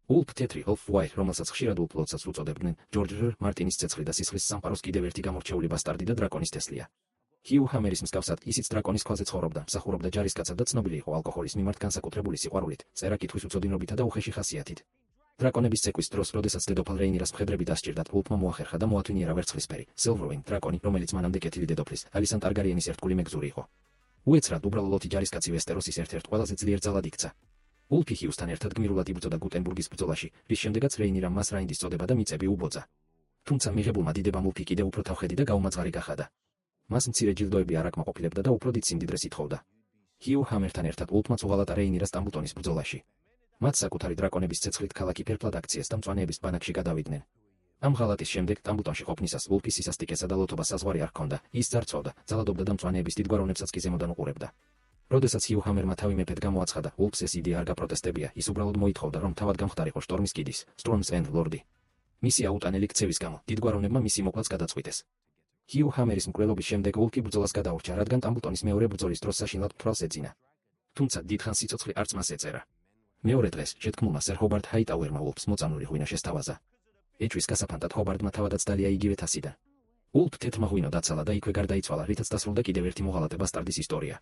ულფ თეთრი ოლფ-ვაი, რომელსაც ხშირად ულფ ლოდსაც უწოდებდნენ, ჯორჯ რ. მარტინის ცეცხლი და სისხლის სამყაროს კიდევ ერთი გამორჩეული ბასტარდი და დრაკონის თესლია. ჰიუ ჰამერის მსგავსად, ისიც დრაკონის ქვაზე ცხოვრობდა, მსახურობდა ჯარისკაცად და ცნობილი იყო ალკოჰოლის მიმართ განსაკუთრებული სიყვარულით, წერა-კითხვის უცოდინობითა და უხეში ხასიათით. დრაკონების ცეკვის დროს, როდესაც დედოფალ რეინირას მხედრები დასჭირდათ, ულფმა მოახერხა და მოათვინიერა ვერცხლისფერი, სილვერვინ დრაკონი, რომელიც მანამდე კეთილი დედოფლის, ალისან ტარგარიენის ერთგული მეგზური იყო. უეცრად უბრალო ლოთი ჯარისკაცი ვესტეროსის ერთ-ერთ ყველაზე ძლიერ ძალად იქცა. ულფი ჰიუსთან ერთად გმირულად იბრძოდა გუტენბურგის ბრძოლაში, რის შემდეგაც რეინირამ მას რაინდის წოდება და მიწები უბოძა. თუმცა მიღებულმა დიდებამ ულფი კიდევ უფრო თავხედი და გაუმაძღარი გახადა. მას მცირე ჯილდოები არ აკმაყოფილებდა და უფრო დიდ სიმდიდრეს ითხოვდა. ჰიუ ჰამერთან ერთად ულფმა წუღალატა რეინირას სტამბულტონის ბრძოლაში. მათ საკუთარი დრაკონების ცეცხლით ქალაქი ფერფლად აქციეს და მწვანეების ბანაკში გადავიდნენ. ამ ღალატის შემდეგ სტამბულტონში ყოფნისას ულფის სისასტიკესა და ლოთობას საზღვარი არ ჰქონდა, ის ძარცვავდა, ძალადობდა და მწვანეების დიდგვაროვნებსაც კი ზემოდან უყურებდა. როდესაც ჰიუ ჰამერმა თავი მეფედ გამოაცხადა, ულფს ეს იდეა არ გაპროტესტებია, ის უბრალოდ მოითხოვდა, რომ თავად გამხდარიყო შტორმის კიდის, Storm's End ლორდი. მისი აუტანელი ქცევის გამო, დიდგვაროვნებმა მისი მოკლაც გადაწყვიტეს. ჰიუ ჰამერის მკვლელობის შემდეგ ულფი ბრძოლას გადაურჩა, რადგან სტამბულტონის მეორე ბრძოლის დროს საშინლად ფრთვალს ეძინა. თუმცა დიდხანს სიცოცხლე არც მას ეწერა. მეორე დღეს შეთქმულმა სერ ჰობარტ ჰაიტაუერმა ულფს მოწამლული ღვინა შესთავაზა. ეჭვის გასაფანტად ჰობარტმა თავადაც დალია იგივე თასიდან. ულფ თეთრმა ღვინო დაცალა და იქვე გარდაიცვალა, რითაც დასრულდა კიდევ ერთი მოღალატე ბასტარდის ისტორია.